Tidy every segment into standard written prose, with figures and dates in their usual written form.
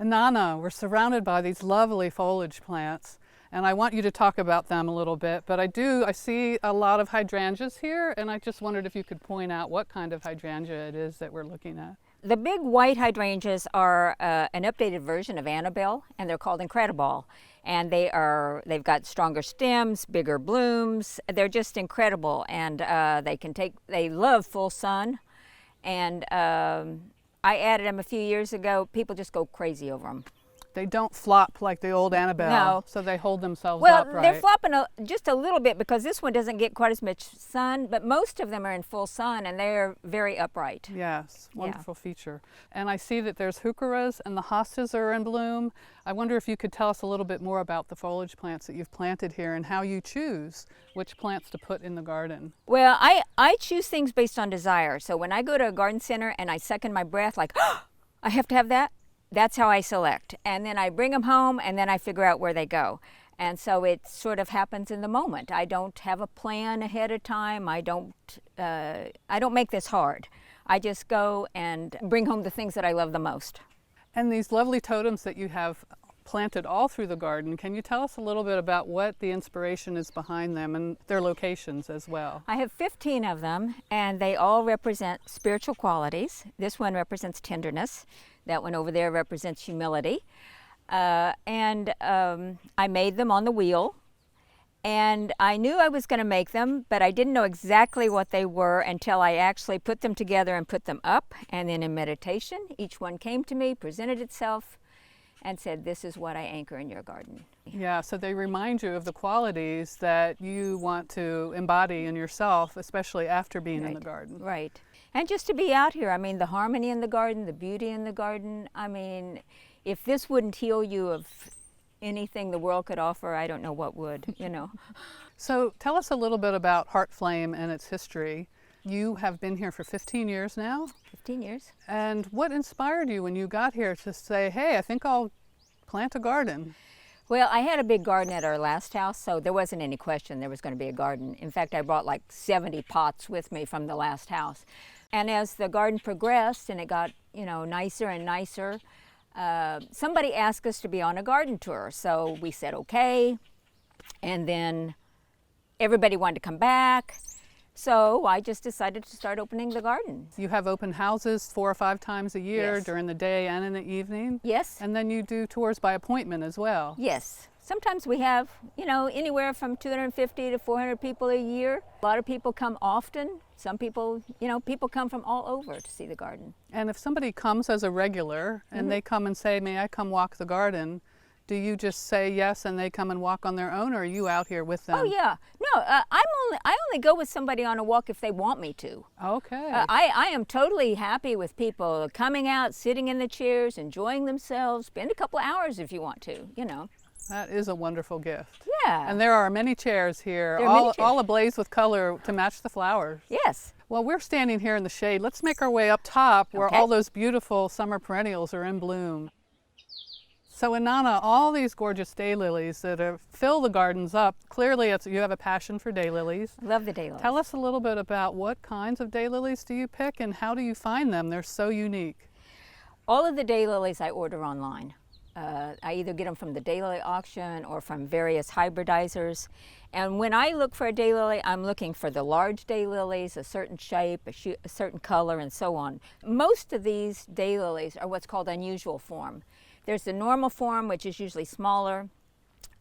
Inanna, we're surrounded by these lovely foliage plants, and I want you to talk about them a little bit, but I see a lot of hydrangeas here, and I just wondered if you could point out what kind of hydrangea it is that we're looking at. The big white hydrangeas are an updated version of Annabelle, and they're called Incredible. And they've got stronger stems, bigger blooms. They're just incredible, and they love full sun. And I added them a few years ago. People just go crazy over them. They don't flop like the old Annabelle, no. So they hold themselves well, upright. They're flopping just a little bit because this one doesn't get quite as much sun, but most of them are in full sun and they're very upright. Yes, wonderful feature. And I see that there's heucheras and the hostas are in bloom. I wonder if you could tell us a little bit more about the foliage plants that you've planted here and how you choose which plants to put in the garden. Well, I choose things based on desire. So when I go to a garden center and I suck in my breath like, oh, I have to have that, that's how I select. And then I bring them home and then I figure out where they go. And so it sort of happens in the moment. I don't have a plan ahead of time. I don't make this hard. I just go and bring home the things that I love the most. And these lovely totems that you have planted all through the garden, can you tell us a little bit about what the inspiration is behind them and their locations as well? I have 15 of them, and they all represent spiritual qualities. This one represents tenderness. That one over there represents humility. I made them on the wheel, and I knew I was going to make them, but I didn't know exactly what they were until I actually put them together and put them up. And then in meditation, each one came to me, presented itself, and said, this is what I anchor in your garden. Yeah, so they remind you of the qualities that you want to embody in yourself, especially after being in the garden. Right. And just to be out here, I mean, the harmony in the garden, the beauty in the garden. I mean, if this wouldn't heal you of anything the world could offer, I don't know what would, you know. So tell us a little bit about Heartflame and its history. You have been here for 15 years now? 15 years. And what inspired you when you got here to say, hey, I think I'll plant a garden? Well, I had a big garden at our last house, so there wasn't any question there was going to be a garden. In fact, I brought like 70 pots with me from the last house. And as the garden progressed and it got, you know, nicer and nicer, somebody asked us to be on a garden tour. So we said, okay. And then everybody wanted to come back. So I just decided to start opening the garden. You have open houses 4 or 5 times a year, yes, during the day and in the evening? Yes. And then you do tours by appointment as well? Yes. Sometimes we have, you know, anywhere from 250 to 400 people a year. A lot of people come often. Some people, you know, people come from all over to see the garden. And if somebody comes as a regular and they come and say, may I come walk the garden, do you just say yes and they come and walk on their own, or are you out here with them? Oh yeah, no, I only go with somebody on a walk if they want me to. Okay. I am totally happy with people coming out, sitting in the chairs, enjoying themselves. Spend a couple hours if you want to, you know. That is a wonderful gift. Yeah. And there are many chairs here, all ablaze with color to match the flowers. Yes. Well, we're standing here in the shade. Let's make our way up top where all those beautiful summer perennials are in bloom. So Inanna, all these gorgeous daylilies that fill the gardens up, clearly you have a passion for daylilies. I love the daylilies. Tell us a little bit about what kinds of daylilies do you pick and how do you find them? They're so unique. All of the daylilies I order online. I either get them from the daylily auction or from various hybridizers. And when I look for a daylily, I'm looking for the large daylilies, a certain shape, a certain color, and so on. Most of these daylilies are what's called unusual form. There's the normal form, which is usually smaller.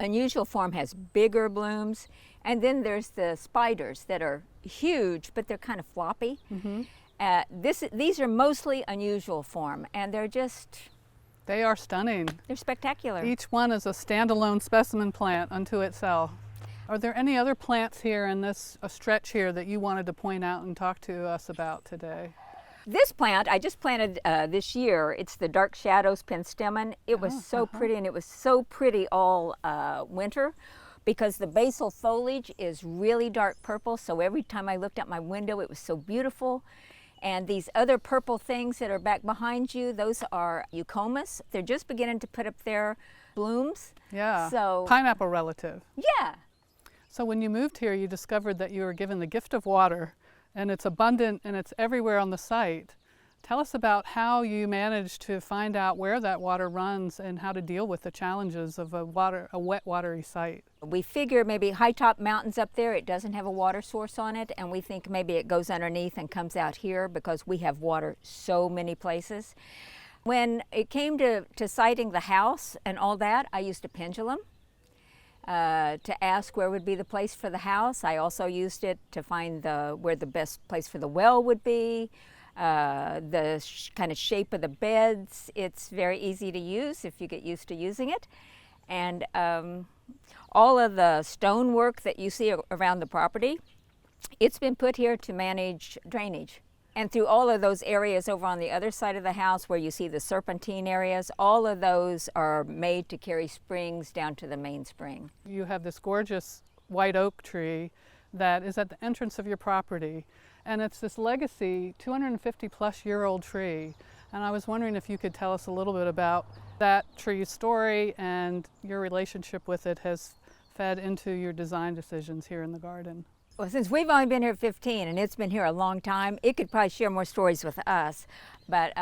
Unusual form has bigger blooms. And then there's the spiders that are huge, but they're kind of floppy. Mm-hmm. These are mostly unusual form, and they're just... They are stunning. They're spectacular. Each one is a standalone specimen plant unto itself. Are there any other plants here in this stretch here that you wanted to point out and talk to us about today? This plant I just planted this year. It's the Dark Shadows penstemon. It was so pretty, and it was so pretty all winter because the basal foliage is really dark purple. So every time I looked out my window, it was so beautiful. And these other purple things that are back behind you, those are eucomas. They're just beginning to put up their blooms. Yeah, so, pineapple relative. Yeah. So when you moved here, you discovered that you were given the gift of water, and it's abundant and it's everywhere on the site. Tell us about how you managed to find out where that water runs and how to deal with the challenges of a wet, watery site. We figure maybe high top mountains up there, it doesn't have a water source on it, and we think maybe it goes underneath and comes out here because we have water so many places. When it came to siting the house and all that, I used a pendulum to ask where would be the place for the house. I also used it to find where the best place for the well would be. The kind of shape of the beds, it's very easy to use if you get used to using it. And all of the stonework that you see around the property, it's been put here to manage drainage. And through all of those areas over on the other side of the house where you see the serpentine areas, all of those are made to carry springs down to the main spring. You have this gorgeous white oak tree that is at the entrance of your property. And it's this legacy 250-plus-year-old tree. And I was wondering if you could tell us a little bit about that tree's story and your relationship with it has fed into your design decisions here in the garden. Well, since we've only been here 15 and it's been here a long time, it could probably share more stories with us. But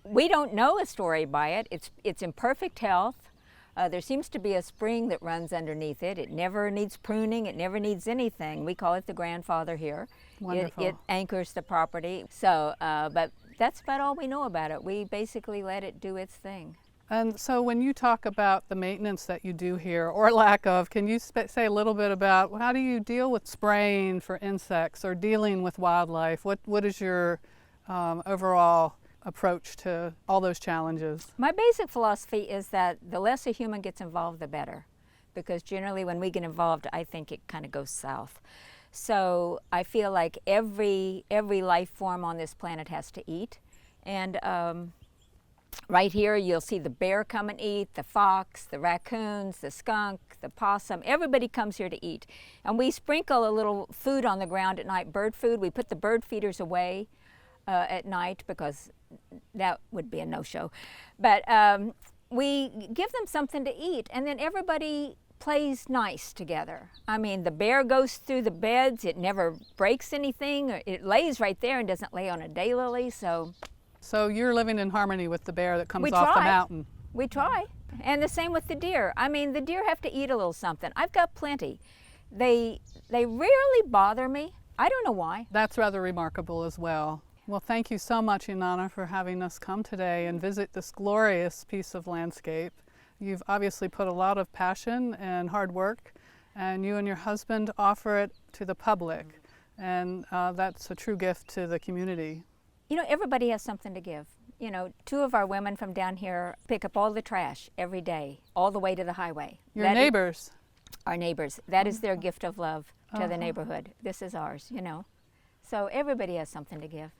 we don't know a story by it. It's in perfect health. There seems to be a spring that runs underneath it. It never needs pruning. It never needs anything. We call it the grandfather here. Wonderful. It anchors the property. So, but that's about all we know about it. We basically let it do its thing. And so when you talk about the maintenance that you do here, or lack of, can you say a little bit about how do you deal with spraying for insects or dealing with wildlife? What is your overall approach to all those challenges? My basic philosophy is that the less a human gets involved, the better. Because generally when we get involved, I think it kind of goes south. So I feel like every life form on this planet has to eat. And right here you'll see the bear come and eat, the fox, the raccoons, the skunk, the possum. Everybody comes here to eat. And we sprinkle a little food on the ground at night, bird food. We put the bird feeders away at night because that would be a no-show. But we give them something to eat, and then everybody plays nice together. I mean, the bear goes through the beds, it never breaks anything, it lays right there and doesn't lay on a daylily, so. So you're living in harmony with the bear that comes off the mountain. We try. And the same with the deer. I mean, the deer have to eat a little something. I've got plenty. They rarely bother me. I don't know why. That's rather remarkable as well. Well, thank you so much, Inanna, for having us come today and visit this glorious piece of landscape. You've obviously put a lot of passion and hard work, and you and your husband offer it to the public, and that's a true gift to the community. You know, everybody has something to give. You know, 2 of our women from down here pick up all the trash every day, all the way to the highway. Your neighbors. Our neighbors. That is their gift of love to the neighborhood. This is ours, you know. So everybody has something to give.